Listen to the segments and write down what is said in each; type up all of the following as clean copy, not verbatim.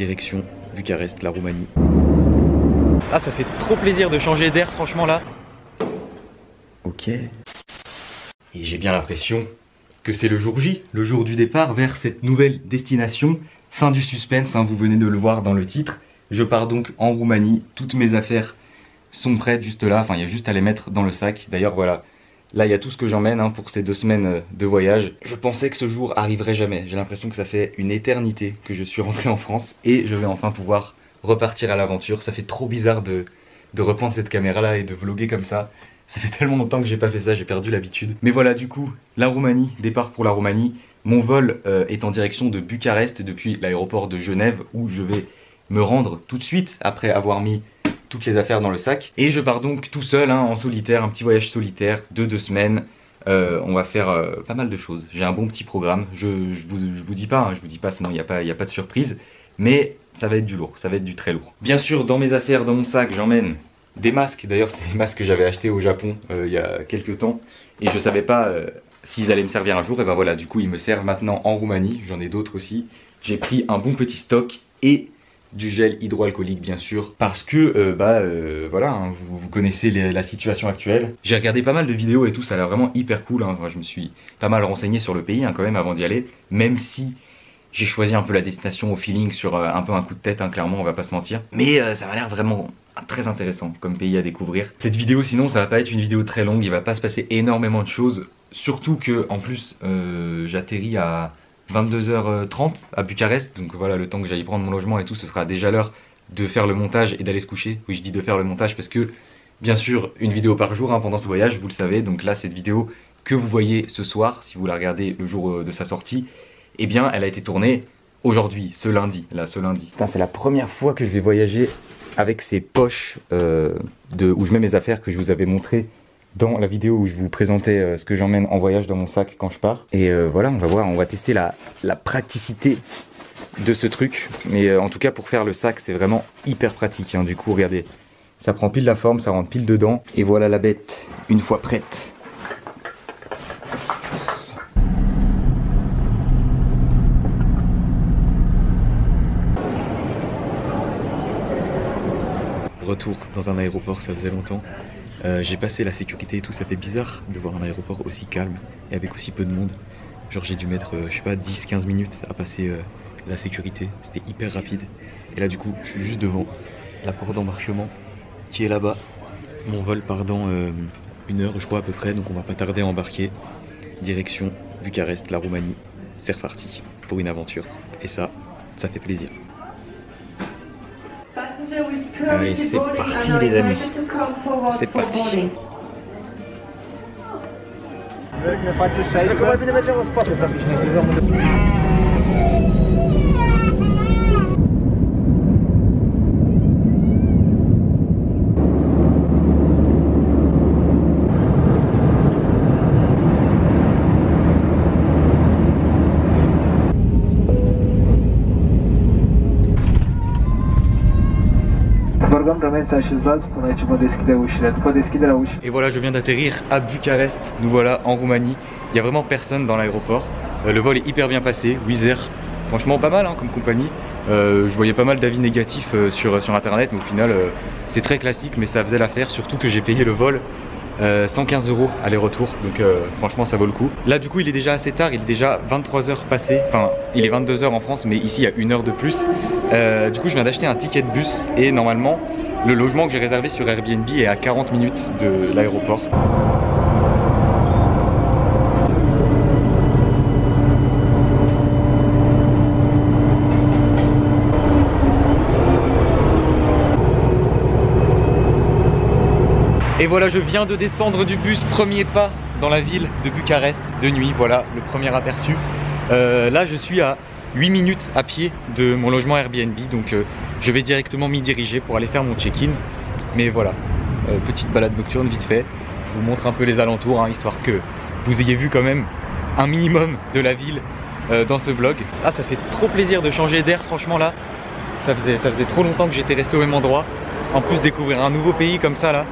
direction Bucarest, la Roumanie. Ah, ça fait trop plaisir de changer d'air franchement là. Ok. Et j'ai bien l'impression que c'est le jour J, le jour du départ vers cette nouvelle destination. Fin du suspense, hein, vous venez de le voir dans le titre. Je pars donc en Roumanie, toutes mes affaires sont prêtes juste là, enfin il y a juste à les mettre dans le sac. D'ailleurs voilà, là il y a tout ce que j'emmène pour ces 2 semaines de voyage. Je pensais que ce jour arriverait jamais, j'ai l'impression que ça fait une éternité que je suis rentré en France et je vais enfin pouvoir repartir à l'aventure. Ça fait trop bizarre de reprendre cette caméra là et de vlogger comme ça. Ça fait tellement longtemps que j'ai pas fait ça, j'ai perdu l'habitude. Mais voilà, du coup, la Roumanie, départ pour la Roumanie. Mon vol est en direction de Bucarest depuis l'aéroport de Genève où je vais me rendre tout de suite après avoir mis toutes les affaires dans le sac. Et je pars donc tout seul, en solitaire, un petit voyage solitaire de 2 semaines. On va faire pas mal de choses. J'ai un bon petit programme. Je vous dis pas, je vous dis pas, sinon il n'y a pas de surprise. Mais ça va être du lourd, ça va être du très lourd. Bien sûr, dans mes affaires, dans mon sac, j'emmène des masques. D'ailleurs, c'est des masques que j'avais achetés au Japon il y a quelques temps. Et je savais pas s'ils allaient me servir un jour. Et ben voilà, du coup, ils me servent maintenant en Roumanie. J'en ai d'autres aussi. J'ai pris un bon petit stock et du gel hydroalcoolique bien sûr parce que voilà, vous connaissez la situation actuelle. J'ai regardé pas mal de vidéos et tout, ça a l'air vraiment hyper cool. Moi, je me suis pas mal renseigné sur le pays quand même avant d'y aller, même si j'ai choisi un peu la destination au feeling sur un peu un coup de tête, clairement, on va pas se mentir. Mais ça m'a l'air vraiment très intéressant comme pays à découvrir. Cette vidéo sinon ça va pas être une vidéo très longue, il va pas se passer énormément de choses. Surtout que en plus j'atterris à 22h30 à Bucarest. Donc voilà, le temps que j'aille prendre mon logement et tout, ce sera déjà l'heure de faire le montage et d'aller se coucher. Oui, je dis de faire le montage parce que bien sûr une vidéo par jour pendant ce voyage, vous le savez. Donc là cette vidéo que vous voyez ce soir, si vous la regardez le jour de sa sortie, eh bien elle a été tournée aujourd'hui, ce lundi. Putain, c'est la première fois que je vais voyager avec ces poches où je mets mes affaires que je vous avais montré dans la vidéo où je vous présentais ce que j'emmène en voyage dans mon sac quand je pars. Et voilà, on va voir, on va tester la praticité de ce truc. Mais en tout cas pour faire le sac c'est vraiment hyper pratique. Du coup regardez, ça prend pile la forme, ça rentre pile dedans. Et voilà la bête, une fois prête. Retour dans un aéroport, ça faisait longtemps. J'ai passé la sécurité et tout, ça fait bizarre de voir un aéroport aussi calme et avec aussi peu de monde. Genre j'ai dû mettre, je sais pas, 10-15 minutes à passer la sécurité, c'était hyper rapide. Et là du coup, je suis juste devant la porte d'embarquement qui est là-bas. Mon vol part dans 1 heure je crois à peu près, donc on va pas tarder à embarquer. Direction Bucarest, la Roumanie, c'est reparti pour une aventure. Et ça fait plaisir. Allez, c'est parti les amis, c'est parti. Et voilà, je viens d'atterrir à Bucarest. Nous voilà en Roumanie. Il n'y a vraiment personne dans l'aéroport. Le vol est hyper bien passé. Wizz Air, franchement pas mal comme compagnie. Je voyais pas mal d'avis négatifs sur internet, mais au final c'est très classique, mais ça faisait l'affaire. Surtout que j'ai payé le vol 115 € aller-retour, donc franchement ça vaut le coup. Là du coup il est déjà assez tard, il est déjà 23h passé, enfin il est 22h en France, mais ici il y a 1 heure de plus. Du coup je viens d'acheter un ticket de bus et normalement le logement que j'ai réservé sur Airbnb est à 40 minutes de l'aéroport. Et voilà, je viens de descendre du bus, premier pas dans la ville de Bucarest de nuit, voilà le premier aperçu. Là je suis à 8 minutes à pied de mon logement Airbnb, donc je vais directement m'y diriger pour aller faire mon check-in. Mais voilà, petite balade nocturne vite fait, je vous montre un peu les alentours, histoire que vous ayez vu quand même un minimum de la ville dans ce vlog. Ah, ça fait trop plaisir de changer d'air franchement là, ça faisait trop longtemps que j'étais resté au même endroit. En plus découvrir un nouveau pays comme ça là,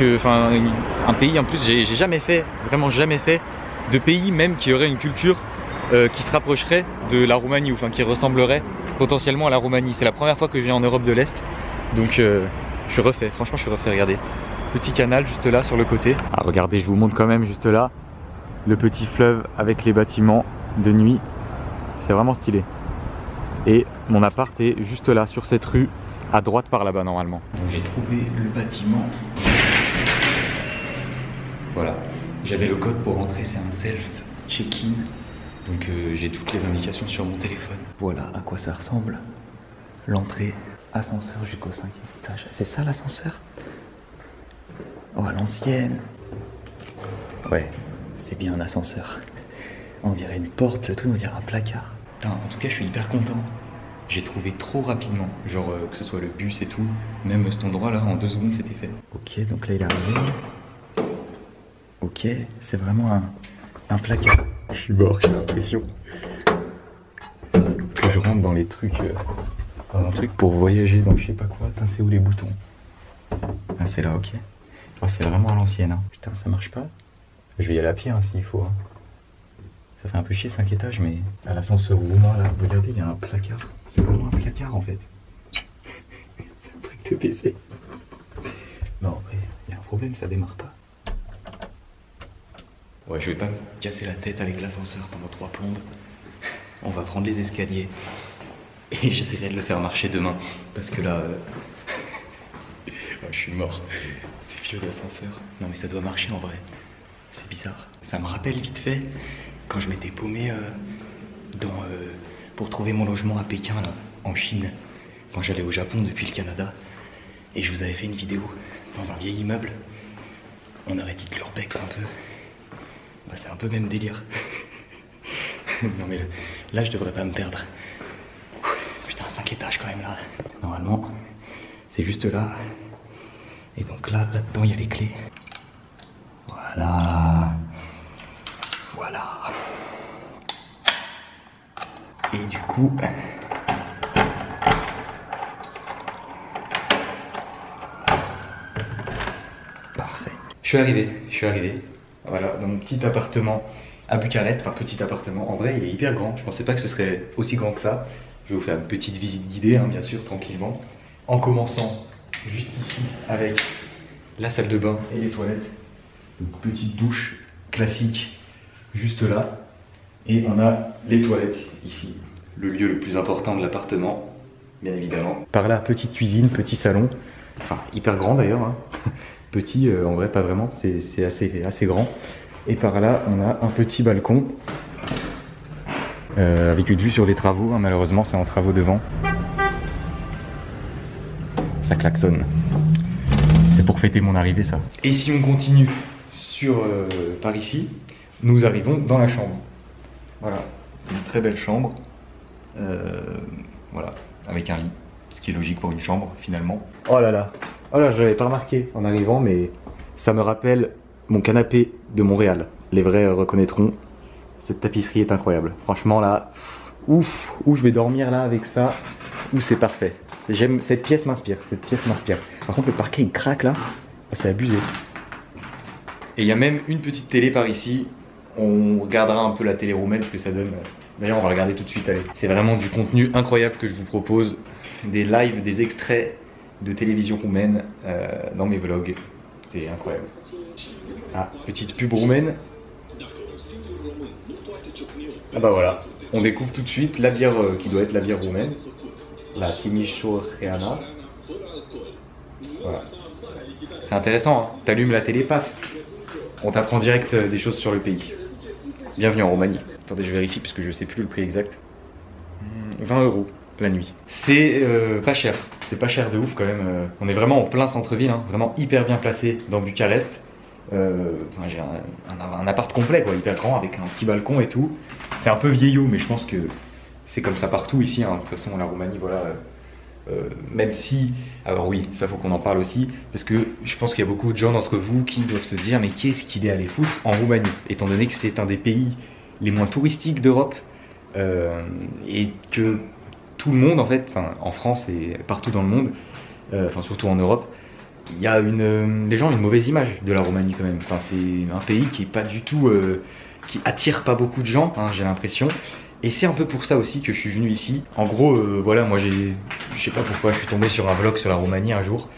un pays en plus j'ai jamais fait, vraiment jamais fait de pays même qui aurait une culture qui se rapprocherait de la Roumanie, ou qui ressemblerait potentiellement à la Roumanie. C'est la première fois que je viens en Europe de l'Est, donc je suis refait, franchement je suis refait, regardez. Petit canal juste là sur le côté. Ah, regardez, je vous montre quand même juste là, le petit fleuve avec les bâtiments de nuit, c'est vraiment stylé. Et mon appart est juste là, sur cette rue, à droite par là-bas normalement. J'ai trouvé le bâtiment. Voilà, j'avais le code pour rentrer, c'est un self-check-in. Donc j'ai toutes les indications sur mon téléphone. Voilà à quoi ça ressemble. L'entrée, ascenseur jusqu'au 5e étage. C'est ça l'ascenseur? Oh, à l'ancienne. Ouais, c'est bien un ascenseur. On dirait une porte, le truc, on dirait un placard. Putain, en tout cas, je suis hyper content. J'ai trouvé trop rapidement. Genre que ce soit le bus et tout. Même cet endroit là, en 2 secondes, c'était fait. Ok, donc là, il est arrivé. Ok, c'est vraiment un placard. Je suis mort, j'ai l'impression que je rentre dans les trucs, dans un truc pour voyager dans je sais pas quoi. Putain, c'est où les boutons? Ah, c'est là, ok. Oh, c'est vraiment à l'ancienne. Hein. Putain, ça marche pas. Je vais y aller à pied hein, s'il faut. Hein. Ça fait un peu chier 5 étages, mais à l'ascenseur roumain là, regardez, il y a un placard. C'est vraiment un placard en fait. C'est un truc de PC. Non, il y a un problème, ça démarre pas. Ouais, je vais pas me casser la tête avec l'ascenseur pendant 3 plombes. On va prendre les escaliers. Et j'essaierai de le faire marcher demain. Parce que là... ouais, je suis mort. C'est vieux l'ascenseur. Non mais ça doit marcher en vrai. C'est bizarre. Ça me rappelle vite fait quand je m'étais paumé pour trouver mon logement à Pékin, là, en Chine. Quand j'allais au Japon depuis le Canada. Et je vous avais fait une vidéo dans un vieil immeuble. On aurait dit de l'urbex un peu. Bah, c'est un peu même délire. Non mais là je devrais pas me perdre. Putain, 5 étages quand même là. Normalement c'est juste là. Et donc là-dedans il y a les clés. Voilà. Voilà. Et du coup... Parfait. Je suis arrivé. Voilà, dans mon petit appartement à Bucarest, enfin petit appartement, en vrai il est hyper grand, je pensais pas que ce serait aussi grand que ça. Je vais vous faire une petite visite guidée, hein, bien sûr, tranquillement. En commençant juste ici avec la salle de bain et les toilettes. Une petite douche classique juste là. Et on a les toilettes ici, le lieu le plus important de l'appartement, bien évidemment. Par là, petite cuisine, petit salon, enfin hyper grand d'ailleurs. Hein. Petit, en vrai pas vraiment, c'est assez grand. Et par là on a un petit balcon avec une vue sur les travaux, hein, malheureusement c'est en travaux devant. Ça klaxonne. C'est pour fêter mon arrivée ça. Et si on continue par ici, nous arrivons dans la chambre. Voilà, une très belle chambre. Voilà, avec un lit, ce qui est logique pour une chambre finalement. Oh là là, je l'avais pas remarqué en arrivant, mais ça me rappelle mon canapé de Montréal. Les vrais reconnaîtront, cette tapisserie est incroyable. Franchement là, ouf, où je vais dormir là avec ça, où c'est parfait. J'aime, cette pièce m'inspire. Par contre le parquet il craque là, c'est abusé. Et il y a même une petite télé par ici, on regardera un peu la télé roumaine, ce que ça donne. D'ailleurs on va regarder tout de suite, allez. C'est vraiment du contenu incroyable que je vous propose, des lives, des extraits de télévision roumaine dans mes vlogs, c'est incroyable. Ah, petite pub roumaine. Ah bah voilà, on découvre tout de suite la bière qui doit être la bière roumaine, la Timișoara. Voilà. C'est intéressant, hein. T'allumes la télé, paf, on t'apprend direct des choses sur le pays. Bienvenue en Roumanie. Attendez, je vérifie parce que je sais plus le prix exact. 20 € la nuit. C'est pas cher, c'est pas cher de ouf quand même. On est vraiment en plein centre-ville, hein, vraiment hyper bien placé dans Bucarest. J'ai un appart complet quoi, hyper grand avec un petit balcon et tout. C'est un peu vieillot mais je pense que c'est comme ça partout ici, hein. De toute façon la Roumanie voilà. Même si, alors oui, ça faut qu'on en parle aussi, parce que je pense qu'il y a beaucoup de gens d'entre vous qui doivent se dire mais qu'est-ce qu'il est allé foutre en Roumanie, étant donné que c'est un des pays les moins touristiques d'Europe et que tout le monde en fait, en France et partout dans le monde, surtout en Europe, il y a les gens ont une mauvaise image de la Roumanie quand même. C'est un pays qui est pas du tout, qui attire pas beaucoup de gens, hein, j'ai l'impression. Et c'est un peu pour ça aussi que je suis venu ici. En gros, voilà, moi je sais pas pourquoi, je suis tombé sur un vlog sur la Roumanie un jour.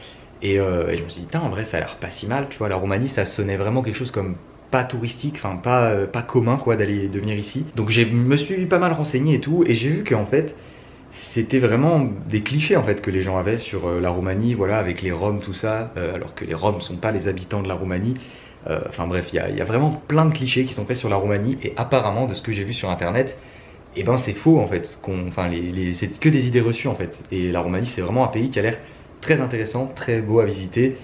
Et je me suis dit, putain, en vrai, ça a l'air pas si mal, tu vois. La Roumanie, ça sonnait vraiment quelque chose comme pas touristique, enfin pas commun, quoi, de venir ici. Donc je me suis pas mal renseigné et tout. Et j'ai vu qu'en fait, c'était vraiment des clichés en fait que les gens avaient sur la Roumanie, voilà, avec les Roms, tout ça, alors que les Roms ne sont pas les habitants de la Roumanie. Enfin bref, il y a vraiment plein de clichés qui sont faits sur la Roumanie, et apparemment, de ce que j'ai vu sur internet, et ben c'est faux en fait. Enfin, c'est que des idées reçues en fait. Et la Roumanie, c'est vraiment un pays qui a l'air très intéressant, très beau à visiter,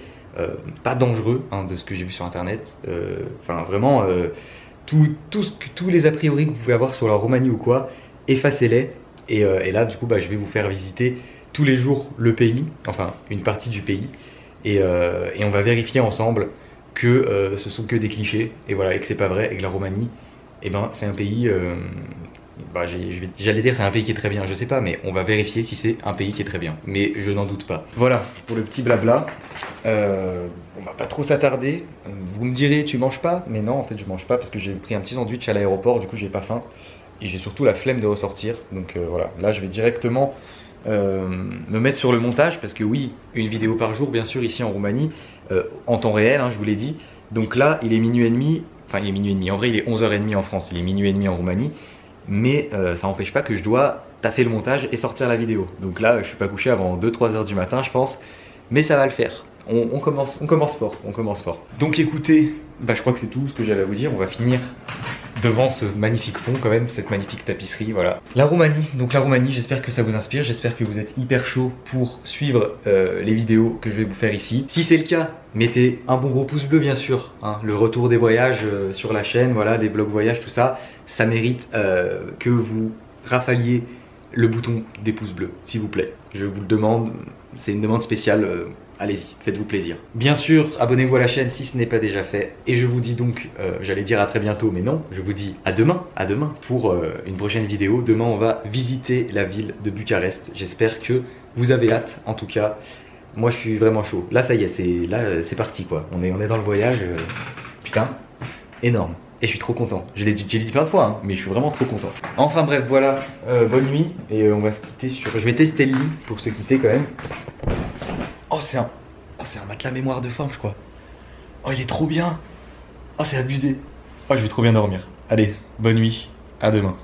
pas dangereux, hein, de ce que j'ai vu sur internet. Enfin vraiment, tous les a priori que vous pouvez avoir sur la Roumanie ou quoi, effacez-les. Et là, du coup, bah, je vais vous faire visiter tous les jours le pays, enfin une partie du pays, et on va vérifier ensemble que ce sont que des clichés, et voilà, et que c'est pas vrai, et que la Roumanie, eh ben, c'est un pays, bah, j'allais dire c'est un pays qui est très bien, je sais pas, mais on va vérifier si c'est un pays qui est très bien, mais je n'en doute pas. Voilà, pour le petit blabla, on va pas trop s'attarder. Vous me direz, tu manges pas? Mais non, en fait, je mange pas parce que j'ai pris un petit sandwich à l'aéroport, du coup, j'ai pas faim. Et j'ai surtout la flemme de ressortir, donc voilà, là je vais directement me mettre sur le montage, parce que oui, une vidéo par jour bien sûr ici en Roumanie, en temps réel, hein, je vous l'ai dit. Donc là il est minuit et demi, enfin il est minuit et demi, en vrai il est 11h30 en France, il est minuit et demi en Roumanie, mais ça n'empêche pas que je dois taffer le montage et sortir la vidéo. Donc là je suis pas couché avant 2-3 heures du matin je pense, mais ça va le faire. On commence fort. Donc écoutez, bah, je crois que c'est tout ce que j'avais à vous dire. On va finir devant ce magnifique fond quand même, cette magnifique tapisserie, voilà. La Roumanie, donc la Roumanie, j'espère que ça vous inspire, j'espère que vous êtes hyper chaud pour suivre les vidéos que je vais vous faire ici. Si c'est le cas, mettez un bon gros pouce bleu bien sûr, hein, le retour des voyages sur la chaîne, voilà, des vlogs voyages, tout ça, ça mérite que vous rafaliez le bouton des pouces bleus, s'il vous plaît. Je vous le demande, c'est une demande spéciale. Allez-y, faites-vous plaisir. Bien sûr, abonnez-vous à la chaîne si ce n'est pas déjà fait. Et je vous dis donc, j'allais dire à très bientôt, mais non, je vous dis à demain pour une prochaine vidéo. Demain, on va visiter la ville de Bucarest. J'espère que vous avez hâte, en tout cas. Moi, je suis vraiment chaud. Là, ça y est, c'est parti, quoi. On est dans le voyage. Putain, énorme. Et je suis trop content. Je l'ai dit plein de fois, hein, mais je suis vraiment trop content. Enfin bref, voilà, bonne nuit. Et on va se quitter sur... Je vais tester le lit pour se quitter quand même. Oh, c'est un matelas mémoire de forme, je crois. Oh, il est trop bien. Oh, c'est abusé. Oh, je vais trop bien dormir. Allez, bonne nuit. À demain.